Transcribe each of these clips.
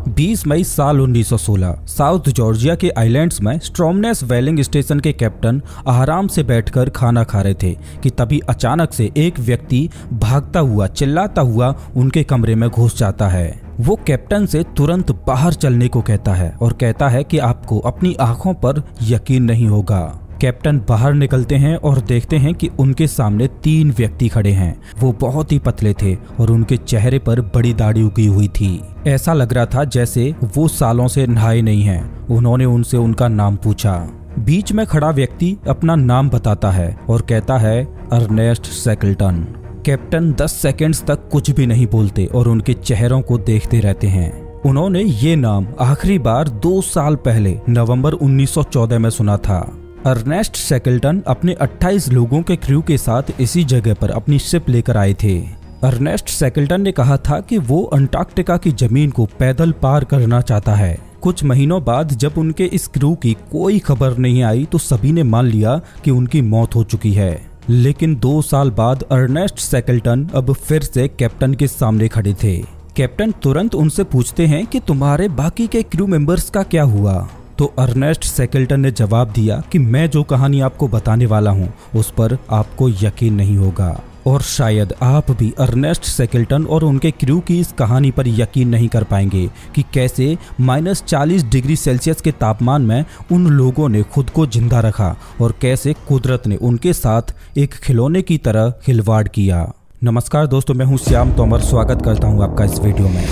20 मई साल 1916 south Georgia के islands में स्ट्रोमनेस व्हेलिंग स्टेशन के कैप्टन आराम से बैठकर खाना खा रहे थे कि तभी अचानक से एक व्यक्ति भागता हुआ चिल्लाता हुआ उनके कमरे में घुस जाता है। वो कैप्टन से तुरंत बाहर चलने को कहता है और कहता है कि आपको अपनी आंखों पर यकीन नहीं होगा। कैप्टन बाहर निकलते हैं और देखते हैं कि उनके सामने 3 व्यक्ति खड़े हैं। वो बहुत ही पतले थे और उनके चेहरे पर बड़ी दाढ़ी उगी हुई थी। ऐसा लग रहा था जैसे वो सालों से नहाए नहीं हैं। उन्होंने उनसे उनका नाम पूछा। बीच में खड़ा व्यक्ति अपना नाम बताता है और कहता है अर्नेस्ट शैकल्टन। कैप्टन 10 सेकंड्स तक कुछ भी नहीं बोलते और उनके चेहरों को देखते रहते हैं। उन्होंने ये नाम आखिरी बार 2 साल पहले नवंबर 1914 में सुना था। अर्नेस्ट शैकल्टन अपने 28 लोगों के क्रू के साथ इसी जगह पर अपनी शिप लेकर आए थे। अर्नेस्ट शैकल्टन ने कहा था कि वो अंटार्कटिका की जमीन को पैदल पार करना चाहता है। कुछ महीनों बाद जब उनके इस क्रू की कोई खबर नहीं आई तो सभी ने मान लिया कि उनकी मौत हो चुकी है। लेकिन 2 साल बाद अर्नेस्ट शैकल्टन अब फिर से कैप्टन के सामने खड़े थे। कैप्टन तुरंत उनसे पूछते हैं कि तुम्हारे बाकी के क्रू मेंबर्स का क्या हुआ। तो अर्नेस्ट शैकल्टन ने जवाब दिया कि मैं जो कहानी आपको बताने वाला हूँ उस पर आपको यकीन नहीं होगा और शायद आप भी अर्नेस्ट शैकल्टन और उनके क्रू की इस कहानी पर यकीन नहीं कर पाएंगे कि कैसे -40 डिग्री सेल्सियस के तापमान में उन लोगों ने खुद को जिंदा रखा और कैसे कुदरत ने उनके साथ एक खिलौने की तरह खिलवाड़ किया। नमस्कार दोस्तों, मैं हूँ श्याम तोमर। स्वागत करता हूँ आपका इस वीडियो में।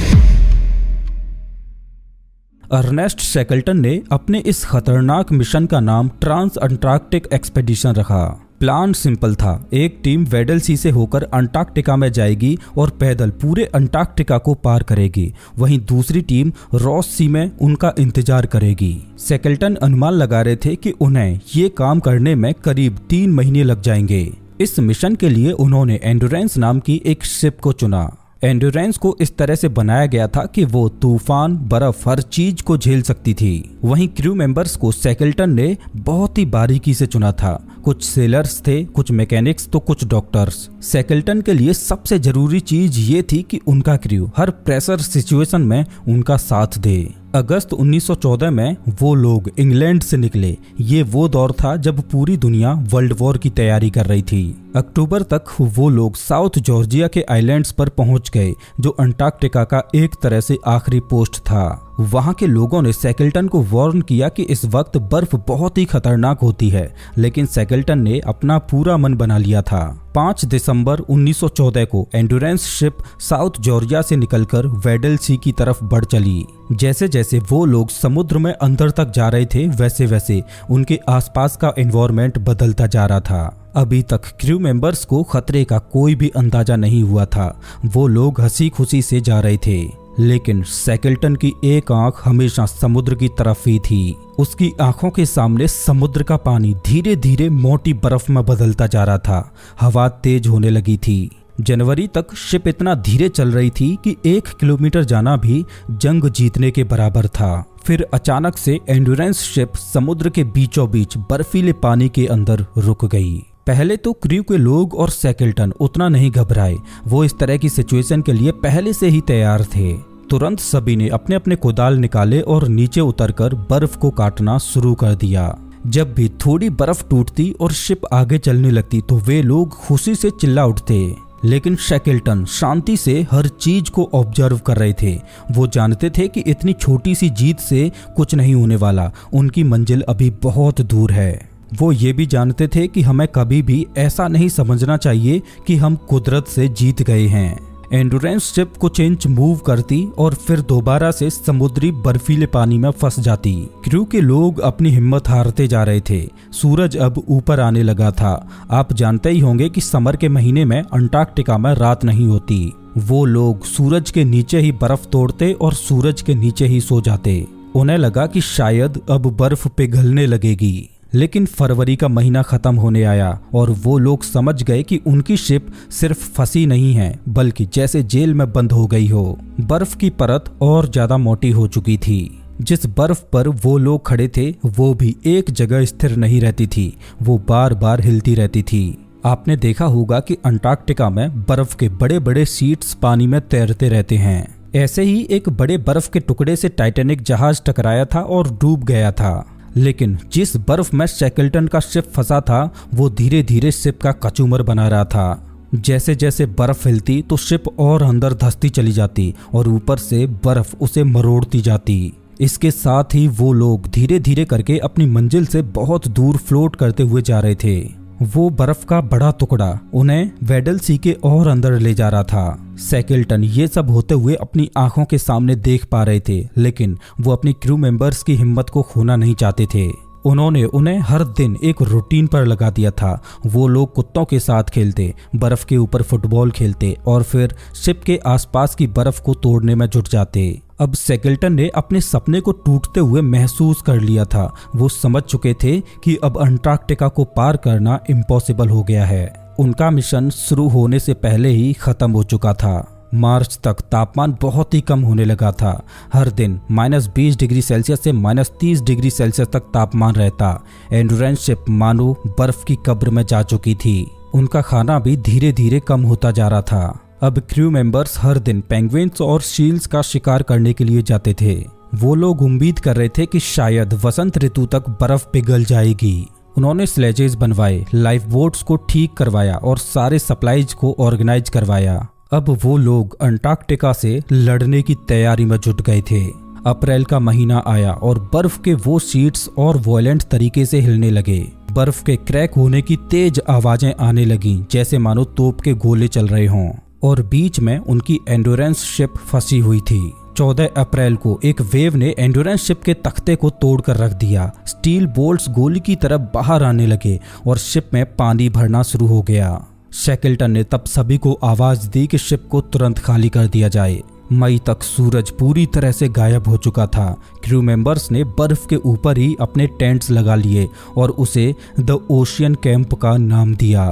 अर्नेस्ट शैकल्टन ने अपने इस खतरनाक मिशन का नाम ट्रांस अंटार्कटिक एक्सपेडिशन रखा। प्लान सिंपल था। एक टीम वेडल सी से होकर अंटार्कटिका में जाएगी और पैदल पूरे अंटार्कटिका को पार करेगी। वहीं दूसरी टीम रॉस सी में उनका इंतजार करेगी। शैकल्टन अनुमान लगा रहे थे कि उन्हें ये काम करने में करीब 3 महीने लग जाएंगे। इस मिशन के लिए उन्होंने एंड्योरेंस नाम की एक शिप को चुना। एंड्योरेंस को इस तरह से बनाया गया था कि वो तूफान, बर्फ, हर चीज को झेल सकती थी। वहीं क्रू मेंबर्स को शैकल्टन ने बहुत ही बारीकी से चुना था। कुछ सेलर्स थे, कुछ मैकेनिक्स तो कुछ डॉक्टर्स। शैकल्टन के लिए सबसे जरूरी चीज ये थी कि उनका क्रू हर प्रेशर सिचुएशन में उनका साथ दे। अगस्त 1914 में वो लोग इंग्लैंड से निकले। ये वो दौर था जब पूरी दुनिया वर्ल्ड वॉर की तैयारी कर रही थी। अक्टूबर तक वो लोग साउथ जॉर्जिया के आइलैंड्स पर पहुंच गए, जो अंटार्कटिका का एक तरह से आखिरी पोस्ट था। वहां के लोगों ने शैकल्टन को वार्न किया कि इस वक्त बर्फ बहुत ही खतरनाक होती है, लेकिन शैकल्टन ने अपना पूरा मन बना लिया था। 5 दिसंबर 1914 को एंड्योरेंस शिप साउथ जॉर्जिया से निकलकर वेडल सी की तरफ बढ़ चली। जैसे जैसे वो लोग समुद्र में अंदर तक जा रहे थे वैसे वैसे उनके आसपास का एनवायरनमेंट बदलता जा रहा था। अभी तक क्रू मेंबर्स को खतरे का कोई भी अंदाजा नहीं हुआ था। वो लोग हंसी खुशी से जा रहे थे, लेकिन शैकल्टन की एक आंख हमेशा समुद्र की तरफ ही थी। उसकी आंखों के सामने समुद्र का पानी धीरे धीरे मोटी बर्फ में बदलता जा रहा था। हवा तेज होने लगी थी। जनवरी तक शिप इतना धीरे चल रही थी कि 1 किलोमीटर जाना भी जंग जीतने के बराबर था। फिर अचानक से एंड्योरेंस शिप समुद्र के बीचों बीच बर्फीले पानी के अंदर रुक गई। पहले तो क्रू के लोग और शैकल्टन उतना नहीं घबराए। वो इस तरह की सिचुएशन के लिए पहले से ही तैयार थे। तुरंत सभी ने अपने अपने कुदाल निकाले और नीचे उतरकर बर्फ को काटना शुरू कर दिया। जब भी थोड़ी बर्फ टूटती और शिप आगे चलने लगती तो वे लोग खुशी से चिल्ला उठते। लेकिन शैकल्टन शांति से हर चीज को ऑब्जर्व कर रहे थे। वो जानते थे कि इतनी छोटी सी जीत से कुछ नहीं होने वाला। उनकी मंजिल अभी बहुत दूर है। वो ये भी जानते थे कि हमें कभी भी ऐसा नहीं समझना चाहिए कि हम कुदरत से जीत गए हैं। एंड्योरेंस शिप कुछ इंच मूव करती और फिर दोबारा से समुद्री बर्फीले पानी में फंस जाती। क्रू के लोग अपनी हिम्मत हारते जा रहे थे। सूरज अब ऊपर आने लगा था। आप जानते ही होंगे कि समर के महीने में अंटार्कटिका में रात नहीं होती। वो लोग सूरज के नीचे ही बर्फ तोड़ते और सूरज के नीचे ही सो जाते। उन्हें लगा कि शायद अब बर्फ पिघलने लगेगी। लेकिन फरवरी का महीना खत्म होने आया और वो लोग समझ गए कि उनकी शिप सिर्फ फंसी नहीं है, बल्कि जैसे जेल में बंद हो गई हो। बर्फ की परत और ज्यादा मोटी हो चुकी थी। जिस बर्फ पर वो लोग खड़े थे वो भी एक जगह स्थिर नहीं रहती थी। वो बार बार हिलती रहती थी। आपने देखा होगा कि अंटार्कटिका में बर्फ के बड़े बड़े शीट्स पानी में तैरते रहते हैं। ऐसे ही एक बड़े बर्फ के टुकड़े से टाइटैनिक जहाज टकराया था और डूब गया था। लेकिन जिस बर्फ में शैकल्टन का शिप फंसा था वो धीरे धीरे शिप का कचूमर बना रहा था। जैसे जैसे बर्फ हिलती तो शिप और अंदर धंसती चली जाती और ऊपर से बर्फ उसे मरोड़ती जाती। इसके साथ ही वो लोग धीरे धीरे करके अपनी मंजिल से बहुत दूर फ्लोट करते हुए जा रहे थे। वो बर्फ का बड़ा टुकड़ा उन्हें वेडल सी के और अंदर ले जा रहा था। शैकल्टन ये सब होते हुए अपनी आंखों के सामने देख पा रहे थे, लेकिन वो अपनी क्रू मेंबर्स की हिम्मत को खोना नहीं चाहते थे। उन्होंने उन्हें हर दिन एक रूटीन पर लगा दिया था। वो लोग कुत्तों के साथ खेलते, बर्फ के ऊपर फुटबॉल खेलते और फिर शिप के आसपास की बर्फ को तोड़ने में जुट जाते। अब शैकल्टन ने अपने सपने को टूटते हुए महसूस कर लिया था। वो समझ चुके थे कि अब अंटार्कटिका को पार करना इम्पॉसिबल हो गया है। उनका मिशन शुरू होने से पहले ही खत्म हो चुका था। मार्च तक तापमान बहुत ही कम होने लगा था। हर दिन -20 डिग्री सेल्सियस से -30 डिग्री सेल्सियस तक तापमान रहता। एंड्योरेंस शिप मानो बर्फ की कब्र में जा चुकी थी। उनका खाना भी धीरे धीरे कम होता जा रहा था। अब क्रू मेंबर्स हर दिन पेंगुइन्स और सील्स का शिकार करने के लिए जाते थे। वो लोग उम्मीद कर रहे थे कि शायद वसंत ऋतु तक बर्फ पिघल जाएगी। उन्होंने स्लेजेस बनवाए, लाइफ बोट्स को ठीक करवाया और सारे सप्लाईज को ऑर्गेनाइज करवाया। अब वो लोग अंटार्कटिका से लड़ने की तैयारी में जुट गए थे। अप्रैल का महीना आया और बर्फ के वो शीट्स और वॉयलेंट तरीके से हिलने लगे। बर्फ के क्रैक होने की तेज आवाजें आने लगीं, जैसे मानो तोप के गोले चल रहे हों। और बीच में उनकी एंड्योरेंस शिप फंसी हुई थी। 14 अप्रैल को एक वेव ने एंड्योरेंस शिप के तख्ते को तोड़कर रख दिया। स्टील बोल्ट्स गोली की तरफ बाहर आने लगे और शिप में पानी भरना शुरू हो गया। शैकल्टन ने तब सभी को आवाज दी कि शिप को तुरंत खाली कर दिया जाए। मई तक सूरज पूरी तरह से गायब हो चुका था। क्रू मेंबर्स ने बर्फ के ऊपर ही अपने टेंट्स लगा लिए और उसे द ओशियन कैंप का नाम दिया।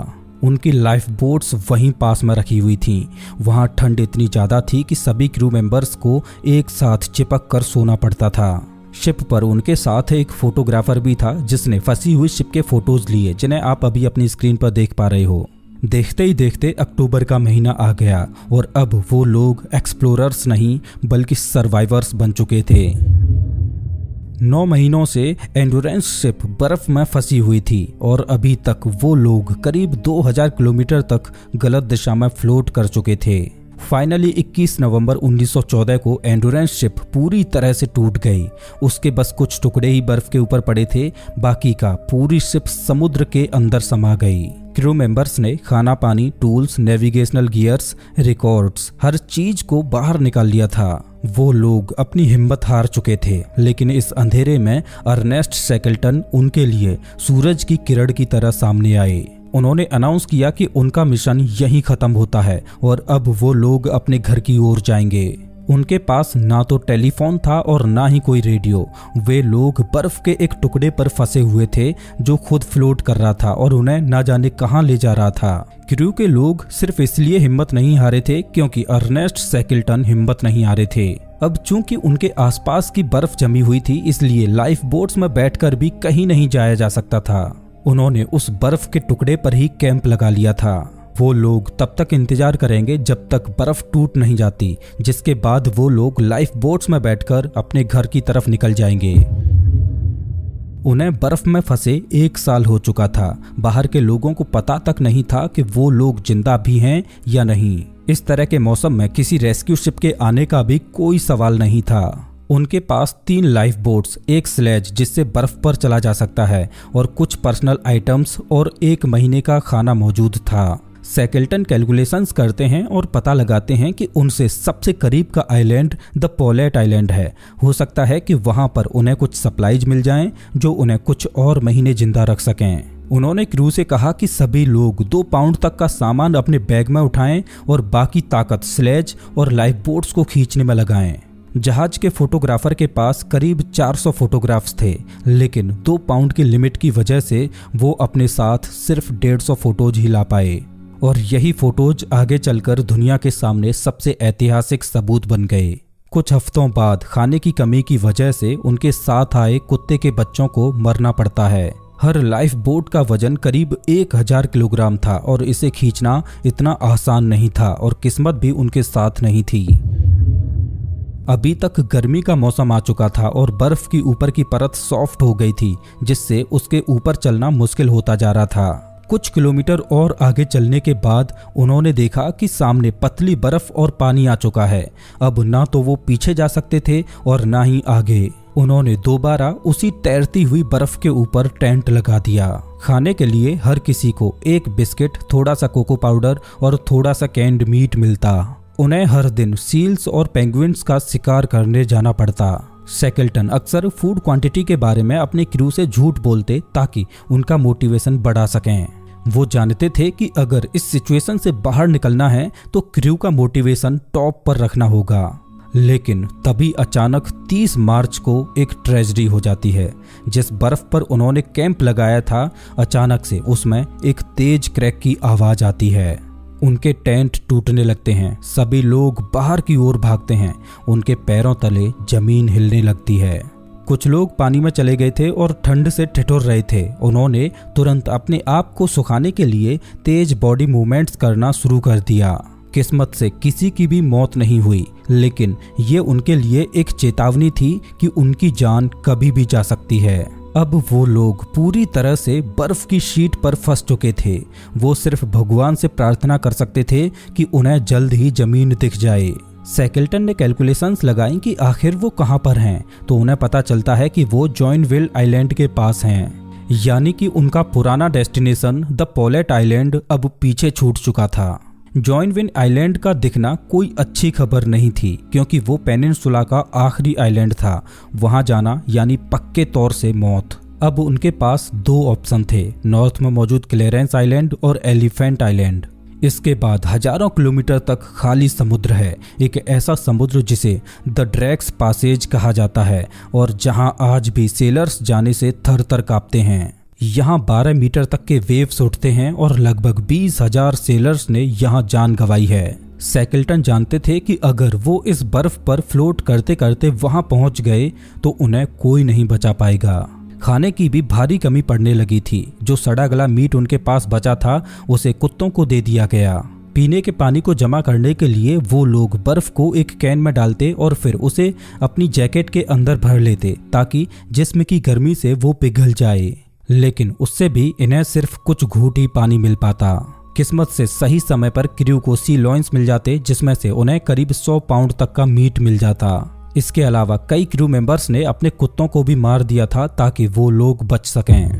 उनकी लाइफ बोट्स वहीं पास में रखी हुई थीं। वहां ठंड इतनी ज़्यादा थी कि सभी क्रू मेंबर्स को एक साथ चिपक कर सोना पड़ता था। शिप पर उनके साथ एक फोटोग्राफर भी था जिसने फंसी हुई शिप के फोटोज लिए, जिन्हें आप अभी अपनी स्क्रीन पर देख पा रहे हो। देखते ही देखते अक्टूबर का महीना आ गया और अब वो लोग एक्सप्लोरर्स नहीं बल्कि सर्वाइवर्स बन चुके थे। 9 महीनों से एंड्योरेंस शिप बर्फ में फंसी हुई थी और अभी तक वो लोग करीब 2000 किलोमीटर तक गलत दिशा में फ्लोट कर चुके थे। फाइनली 21 नवंबर 1914 को एंड्योरेंस शिप पूरी तरह से टूट गई। उसके बस कुछ टुकड़े ही बर्फ के ऊपर पड़े थे, बाकी का पूरी शिप समुद्र के अंदर समा गई। क्रू मेंबर्स ने खाना पानी, टूल्स, नेविगेशनल गियर्स, रिकॉर्ड्स, हर चीज को बाहर निकाल लिया था। वो लोग अपनी हिम्मत हार चुके थे, लेकिन इस अंधेरे में अर्नेस्ट शैकल्टन उनके लिए सूरज की किरण की तरह सामने आए। उन्होंने अनाउंस किया कि उनका मिशन यहीं खत्म होता है और अब वो लोग अपने घर की ओर जाएंगे। उनके पास ना तो टेलीफोन था और ना ही कोई रेडियो। वे लोग बर्फ के एक टुकड़े पर फंसे हुए थे जो खुद फ्लोट कर रहा था और उन्हें ना जाने कहां ले जा रहा था। क्रू के लोग सिर्फ इसलिए हिम्मत नहीं हारे थे क्योंकि अर्नेस्ट शैकल्टन हिम्मत नहीं हारे थे। अब चूंकि उनके आसपास की बर्फ जमी हुई थी, इसलिए लाइफ बोट्स में बैठकर भी कहीं नहीं जाया जा सकता था। उन्होंने उस बर्फ के टुकड़े पर ही कैंप लगा लिया था। वो लोग तब तक इंतजार करेंगे जब तक बर्फ टूट नहीं जाती, जिसके बाद वो लोग लाइफ बोट्स में बैठकर अपने घर की तरफ निकल जाएंगे। उन्हें बर्फ में फंसे 1 साल हो चुका था। बाहर के लोगों को पता तक नहीं था कि वो लोग जिंदा भी हैं या नहीं। इस तरह के मौसम में किसी रेस्क्यू शिप के आने का भी कोई सवाल नहीं था। उनके पास 3 लाइफ बोट्स, एक स्लेज जिससे बर्फ पर चला जा सकता है और कुछ पर्सनल आइटम्स और 1 महीने का खाना मौजूद था। शैकल्टन कैलकुलेशंस करते हैं और पता लगाते हैं कि उनसे सबसे करीब का आइलैंड द पोलेट आइलैंड है। हो सकता है कि वहां पर उन्हें कुछ सप्लाईज मिल जाएं जो उन्हें कुछ और महीने जिंदा रख सकें। उन्होंने क्रू से कहा कि सभी लोग 2 पाउंड तक का सामान अपने बैग में उठाएं और बाकी ताकत स्लेज और लाइफ बोट्स को खींचने में लगाएं। जहाज के फोटोग्राफर के पास करीब 400 फोटोग्राफ्स थे, लेकिन 2 पाउंड की लिमिट की वजह से वो अपने साथ सिर्फ 150 फोटोज ही ला पाए और यही फोटोज आगे चलकर दुनिया के सामने सबसे ऐतिहासिक सबूत बन गए। कुछ हफ्तों बाद खाने की कमी की वजह से उनके साथ आए कुत्ते के बच्चों को मरना पड़ता है। हर लाइफ बोट का वजन करीब 1000 किलोग्राम था और इसे खींचना इतना आसान नहीं था और किस्मत भी उनके साथ नहीं थी। अभी तक गर्मी का मौसम आ चुका था और बर्फ की ऊपर की परत सॉफ्ट हो गई थी, जिससे उसके ऊपर चलना मुश्किल होता जा रहा था। कुछ किलोमीटर और आगे चलने के बाद उन्होंने देखा कि सामने पतली बर्फ और पानी आ चुका है। अब ना तो वो पीछे जा सकते थे और ना ही आगे। उन्होंने दोबारा उसी तैरती हुई बर्फ के ऊपर टेंट लगा दिया। खाने के लिए हर किसी को एक बिस्किट, थोड़ा सा कोको पाउडर और थोड़ा सा कैंड मीट मिलता। उन्हें हर दिन सील्स और पेंगुइन्स का शिकार करने जाना पड़ता। शैकल्टन अक्सर फूड क्वांटिटी के बारे में अपने क्रू से झूठ बोलते ताकि उनका मोटिवेशन बढ़ा सकें। वो जानते थे कि अगर इस सिचुएशन से बाहर निकलना है तो क्रू का मोटिवेशन टॉप पर रखना होगा। लेकिन तभी अचानक 30 मार्च को एक ट्रेजेडी हो जाती है। जिस बर्फ पर उन्होंने कैंप लगाया था, अचानक से उसमें एक तेज क्रैक की आवाज आती है। उनके टेंट टूटने लगते हैं। सभी लोग बाहर की ओर भागते हैं। उनके पैरों तले जमीन हिलने लगती है। कुछ लोग पानी में चले गए थे और ठंड से ठिठुर रहे थे। उन्होंने तुरंत अपने आप को सुखाने के लिए तेज बॉडी मूवमेंट्स करना शुरू कर दिया। किस्मत से किसी की भी मौत नहीं हुई, लेकिन ये उनके लिए एक चेतावनी थी कि उनकी जान कभी भी जा सकती है। अब वो लोग पूरी तरह से बर्फ की शीट पर फंस चुके थे। वो सिर्फ भगवान से प्रार्थना कर सकते थे कि उन्हें जल्द ही जमीन दिख जाए। शैकल्टन ने कैलकुलेशंस लगाई कि आखिर वो कहाँ पर हैं, तो उन्हें पता चलता है कि वो जॉइनविल आइलैंड के पास हैं, यानी कि उनका पुराना डेस्टिनेशन द पोलेट आइलैंड अब पीछे छूट चुका था। जॉइनविल आइलैंड का दिखना कोई अच्छी खबर नहीं थी, क्योंकि वो पेनिनसुला का आखिरी आइलैंड था। वहां जाना यानी पक्के तौर से मौत। अब उनके पास 2 ऑप्शन थे, नॉर्थ में मौजूद क्लेरेंस आइलैंड और एलिफेंट आइलैंड। इसके बाद हजारों किलोमीटर तक खाली समुद्र है, एक ऐसा समुद्र जिसे द ड्रैक्स पासेज कहा जाता है और जहां आज भी सेलर्स जाने से थर थर कांपते हैं। यहाँ 12 मीटर तक के वेव्स उठते हैं और लगभग 20,000 सेलर्स ने यहाँ जान गंवाई है। शैकल्टन जानते थे कि अगर वो इस बर्फ पर फ्लोट करते करते वहां पहुंच गए तो उन्हें कोई नहीं बचा पाएगा। खाने की भी भारी कमी पड़ने लगी थी। जो सड़ा गला मीट उनके पास बचा था उसे कुत्तों को दे दिया गया। पीने के पानी को जमा करने के लिए वो लोग बर्फ को एक कैन में डालते और फिर उसे अपनी जैकेट के अंदर भर लेते ताकि जिस्म की गर्मी से वो पिघल जाए। लेकिन उससे भी इन्हें सिर्फ कुछ घूंट ही पानी मिल पाता। किस्मत से सही समय पर क्रू को सी लॉइंस मिल जाते, जिसमें से उन्हें करीब 100 पाउंड तक का मीट मिल जाता। इसके अलावा कई क्रू मेंबर्स ने अपने कुत्तों को भी मार दिया था ताकि वो लोग बच सकें।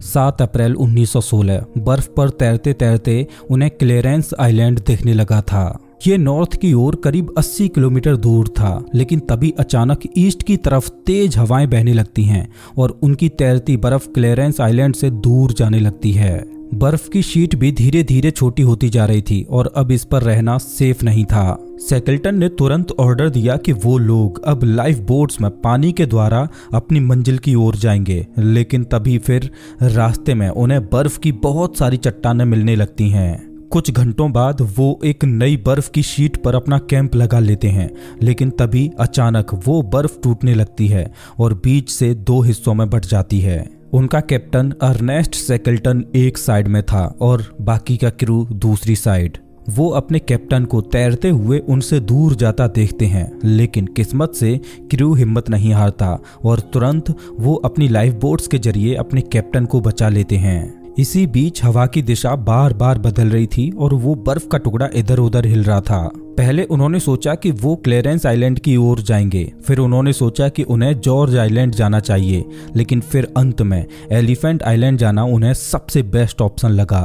7 अप्रैल 1916 बर्फ पर तैरते तैरते उन्हें क्लेरेंस आइलैंड दिखने लगा था। ये नॉर्थ की ओर करीब 80 किलोमीटर दूर था, लेकिन तभी अचानक ईस्ट की तरफ तेज हवाएं बहने लगती हैं और उनकी तैरती बर्फ क्लेरेंस आइलैंड से दूर जाने लगती है। बर्फ की शीट भी धीरे धीरे छोटी होती जा रही थी और अब इस पर रहना सेफ नहीं था। शैकल्टन ने तुरंत ऑर्डर दिया कि वो लोग अब लाइफ बोट्स में पानी के द्वारा अपनी मंजिल की ओर जाएंगे, लेकिन तभी फिर रास्ते में उन्हें बर्फ की बहुत सारी चट्टानें मिलने लगती हैं। कुछ घंटों बाद वो एक नई बर्फ की शीट पर अपना कैंप लगा लेते हैं, लेकिन तभी अचानक वो बर्फ टूटने लगती है और बीच से 2 हिस्सों में बंट जाती है। उनका कैप्टन अर्नेस्ट शैकल्टन एक साइड में था और बाकी का क्रू दूसरी साइड। वो अपने कैप्टन को तैरते हुए उनसे दूर जाता देखते हैं, लेकिन किस्मत से क्रू हिम्मत नहीं हारता और तुरंत वो अपनी लाइफ बोट्स के जरिए अपने कैप्टन को बचा लेते हैं। इसी बीच हवा की दिशा बार बार बदल रही थी और वो बर्फ का टुकड़ा इधर उधर हिल रहा था। पहले उन्होंने सोचा कि वो क्लेरेंस आइलैंड की ओर जाएंगे, फिर उन्होंने सोचा कि उन्हें जॉर्ज आइलैंड जाना चाहिए, लेकिन फिर अंत में एलिफेंट आइलैंड जाना उन्हें सबसे बेस्ट ऑप्शन लगा,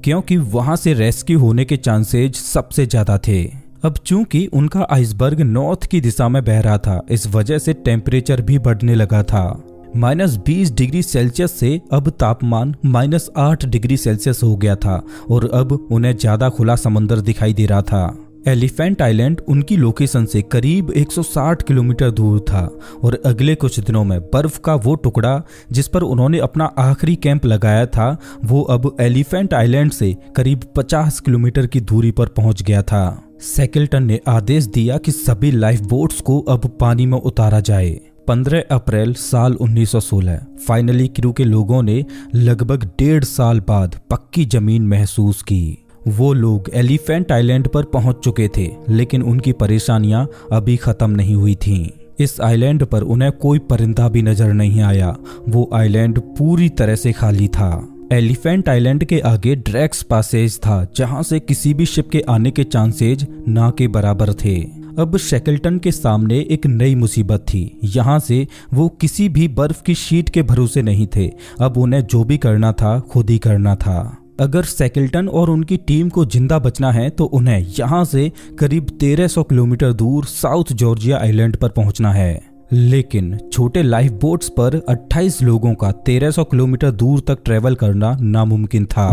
क्योंकि वहां से रेस्क्यू होने के चांसेज सबसे ज्यादा थे। अब चूंकि उनका आइसबर्ग नॉर्थ की दिशा में बह रहा था, इस वजह से टेम्परेचर भी बढ़ने लगा था। -20 डिग्री सेल्सियस से अब तापमान -8 डिग्री सेल्सियस हो गया था और अब उन्हें ज्यादा खुला समंदर दिखाई दे रहा था। एलिफेंट आइलैंड उनकी लोकेशन से करीब 160 किलोमीटर दूर था और अगले कुछ दिनों में बर्फ का वो टुकड़ा जिस पर उन्होंने अपना आखिरी कैंप लगाया था, वो अब एलिफेंट आइलैंड से करीब 50 किलोमीटर की दूरी पर पहुंच गया था। शैकल्टन ने आदेश दिया कि सभी लाइफ बोट्स को अब पानी में उतारा जाए। 15 अप्रैल साल 1916 फाइनली क्रू के लोगों ने लगभग 1.5 साल बाद पक्की जमीन महसूस की। वो लोग एलिफेंट आइलैंड पर पहुंच चुके थे, लेकिन उनकी परेशानियां अभी खत्म नहीं हुई थीं। इस आइलैंड पर उन्हें कोई परिंदा भी नजर नहीं आया। वो आइलैंड पूरी तरह से खाली था। एलिफेंट आइलैंड के आगे ड्रैक्स पैसेज था, जहां से किसी भी शिप के आने के चांसेज ना के बराबर थे। अब शैकल्टन के सामने एक नई मुसीबत थी। यहाँ से वो किसी भी बर्फ की शीट के भरोसे नहीं थे। अब उन्हें जो भी करना था खुद ही करना था। अगर शैकल्टन और उनकी टीम को जिंदा बचना है तो उन्हें यहाँ से करीब 1300 किलोमीटर दूर साउथ जॉर्जिया आइलैंड पर पहुंचना है। लेकिन छोटे लाइफ बोट्स पर 28 लोगों का 1300 किलोमीटर दूर तक ट्रेवल करना नामुमकिन था।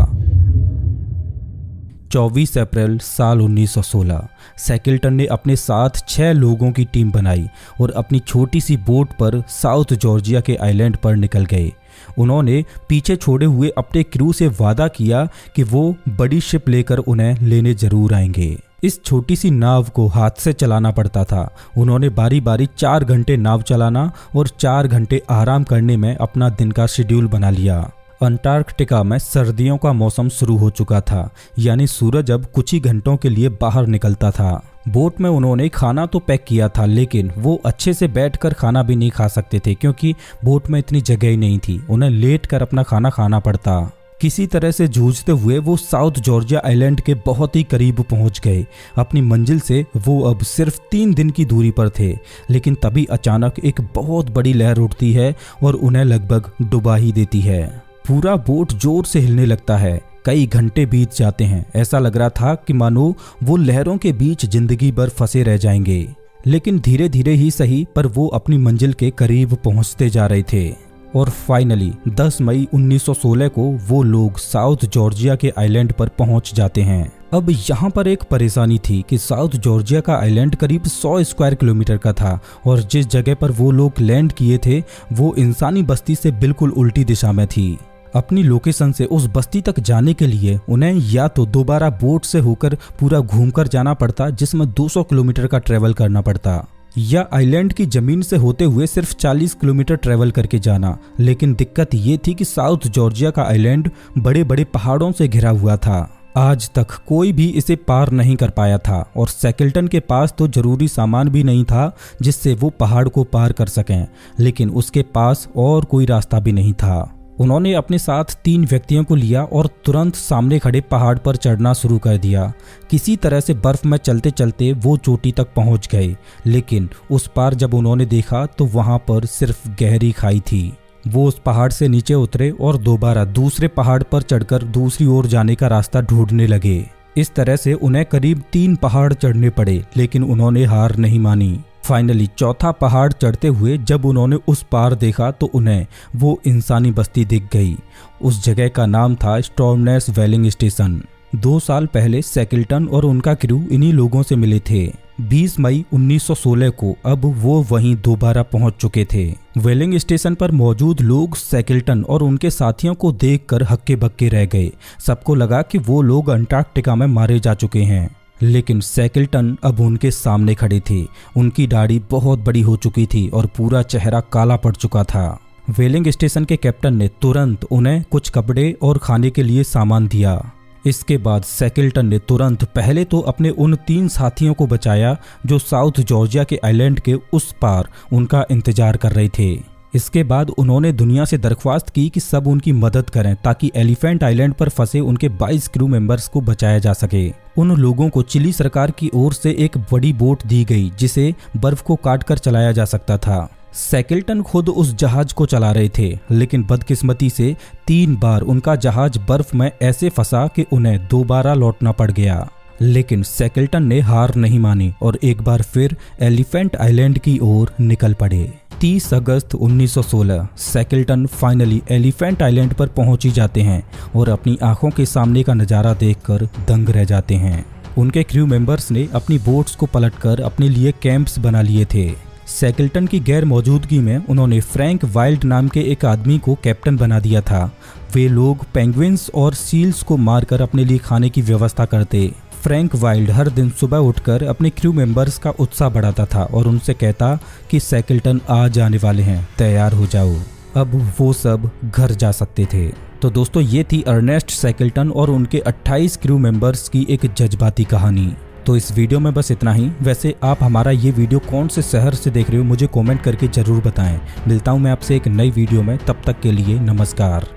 24 अप्रैल साल 1916 शैकल्टन ने अपने साथ 6 लोगों की टीम बनाई और अपनी छोटी सी बोट पर साउथ जॉर्जिया के आइलैंड पर निकल गए। उन्होंने पीछे छोड़े हुए अपने क्रू से वादा किया कि वो बड़ी शिप लेकर उन्हें लेने जरूर आएंगे। इस छोटी सी नाव को हाथ से चलाना पड़ता था। उन्होंने बारी बारी 4 घंटे नाव चलाना और 4 घंटे आराम करने में अपना दिन का शेड्यूल बना लिया। अंटार्कटिका में सर्दियों का मौसम शुरू हो चुका था, यानी सूरज अब कुछ ही घंटों के लिए बाहर निकलता था। बोट में उन्होंने खाना तो पैक किया था, लेकिन वो अच्छे से बैठकर खाना भी नहीं खा सकते थे क्योंकि बोट में इतनी जगह ही नहीं थी। उन्हें लेट कर अपना खाना खाना पड़ता। किसी तरह से जूझते हुए वो साउथ जॉर्जिया आइलैंड के बहुत ही करीब पहुंच गए। अपनी मंजिल से वो अब सिर्फ 3 दिन की दूरी पर थे, लेकिन तभी अचानक एक बहुत बड़ी लहर उठती है और उन्हें लगभग डुबा ही देती है। पूरा बोट जोर से हिलने लगता है। कई घंटे बीत जाते हैं। ऐसा लग रहा था कि मानो वो लहरों के बीच जिंदगी भर फंसे रह जाएंगे। लेकिन धीरे धीरे ही सही, पर वो अपनी मंजिल के करीब पहुंचते जा रहे थे। और फाइनली 10 मई 1916 को वो लोग साउथ जॉर्जिया के आइलैंड पर पहुंच जाते हैं। अब यहाँ पर एक परेशानी थी कि साउथ जॉर्जिया का आइलैंड करीब 100 स्क्वायर किलोमीटर का था और जिस जगह पर वो लोग लैंड किए थे वो इंसानी बस्ती से बिल्कुल उल्टी दिशा में थी। अपनी लोकेशन से उस बस्ती तक जाने के लिए उन्हें या तो दोबारा बोट से होकर पूरा घूमकर जाना पड़ता, जिसमें 200 किलोमीटर का ट्रेवल करना पड़ता, या आइलैंड की जमीन से होते हुए सिर्फ 40 किलोमीटर ट्रेवल करके जाना। लेकिन दिक्कत ये थी कि साउथ जॉर्जिया का आइलैंड बड़े बड़े पहाड़ों से घिरा हुआ था। आज तक कोई भी इसे पार नहीं कर पाया था और शैकल्टन के पास तो जरूरी सामान भी नहीं था जिससे वो पहाड़ को पार कर सकें, लेकिन उसके पास और कोई रास्ता भी नहीं था। उन्होंने अपने साथ 3 व्यक्तियों को लिया और तुरंत सामने खड़े पहाड़ पर चढ़ना शुरू कर दिया। किसी तरह से बर्फ में चलते चलते वो चोटी तक पहुंच गए, लेकिन उस पार जब उन्होंने देखा तो वहां पर सिर्फ गहरी खाई थी। वो उस पहाड़ से नीचे उतरे और दोबारा दूसरे पहाड़ पर चढ़कर दूसरी ओर जाने का रास्ता ढूंढने लगे। इस तरह से उन्हें करीब 3 पहाड़ चढ़ने पड़े, लेकिन उन्होंने हार नहीं मानी। फाइनली चौथा पहाड़ चढ़ते हुए जब उन्होंने उस पार देखा तो उन्हें वो इंसानी बस्ती दिख गई। उस जगह का नाम था स्टॉर्मनेस वेलिंग स्टेशन। 2 साल पहले शैकल्टन और उनका क्रू इन्हीं लोगों से मिले थे। 20 मई 1916 को अब वो वहीं दोबारा पहुंच चुके थे। वेलिंग स्टेशन पर मौजूद लोग शैकल्टन और उनके साथियों को देखकर हक्के बक्के रह गए। सबको लगा कि वो लोग अंटार्कटिका में मारे जा चुके हैं, लेकिन शैकल्टन अब उनके सामने खड़े थे। उनकी दाढ़ी बहुत बड़ी हो चुकी थी और पूरा चेहरा काला पड़ चुका था। वेलिंग स्टेशन के कैप्टन ने तुरंत उन्हें कुछ कपड़े और खाने के लिए सामान दिया। इसके बाद शैकल्टन ने तुरंत पहले तो अपने उन 3 साथियों को बचाया जो साउथ जॉर्जिया के आइलैंड के उस पार उनका इंतजार कर रहे थे। इसके बाद उन्होंने दुनिया से दरख्वास्त की कि सब उनकी मदद करें ताकि एलिफेंट आइलैंड पर फंसे उनके 22 क्रू मेंबर्स को बचाया जा सके। उन लोगों को चिली सरकार की ओर से एक बड़ी बोट दी गई जिसे बर्फ को काटकर चलाया जा सकता था। शैकल्टन खुद उस जहाज को चला रहे थे, लेकिन बदकिस्मती से 3 बार उनका जहाज बर्फ में ऐसे फंसा कि उन्हें दोबारा लौटना पड़ गया। लेकिन शैकल्टन ने हार नहीं मानी और एक बार फिर एलिफेंट आइलैंड की ओर निकल पड़े। 30 अगस्त 1916 शैकल्टन फाइनली एलिफेंट आइलैंड पर पहुंच ही जाते हैं और अपनी आंखों के सामने का नज़ारा देखकर दंग रह जाते हैं। उनके क्रू मेंबर्स ने अपनी बोट्स को पलटकर अपने लिए कैंप्स बना लिए थे। शैकल्टन की गैर मौजूदगी में उन्होंने फ्रैंक वाइल्ड नाम के एक आदमी को कैप्टन बना दिया था। वे लोग पेंगुइन्स और सील्स को मारकर अपने लिए खाने की व्यवस्था करते। फ्रैंक वाइल्ड हर दिन सुबह उठकर अपने क्रू मेंबर्स का उत्साह बढ़ाता था और उनसे कहता कि शैकल्टन आ जाने वाले हैं, तैयार हो जाओ। अब वो सब घर जा सकते थे। तो दोस्तों ये थी अर्नेस्ट सैकल्टन और उनके 28 क्रू मेंबर्स की एक जज्बाती कहानी। तो इस वीडियो में बस इतना ही। वैसे आप हमारा ये वीडियो कौन से शहर से देख रहे हो मुझे कमेंट करके जरूर बताएं। मिलता हूँ मैं आपसे एक नई वीडियो में, तब तक के लिए नमस्कार।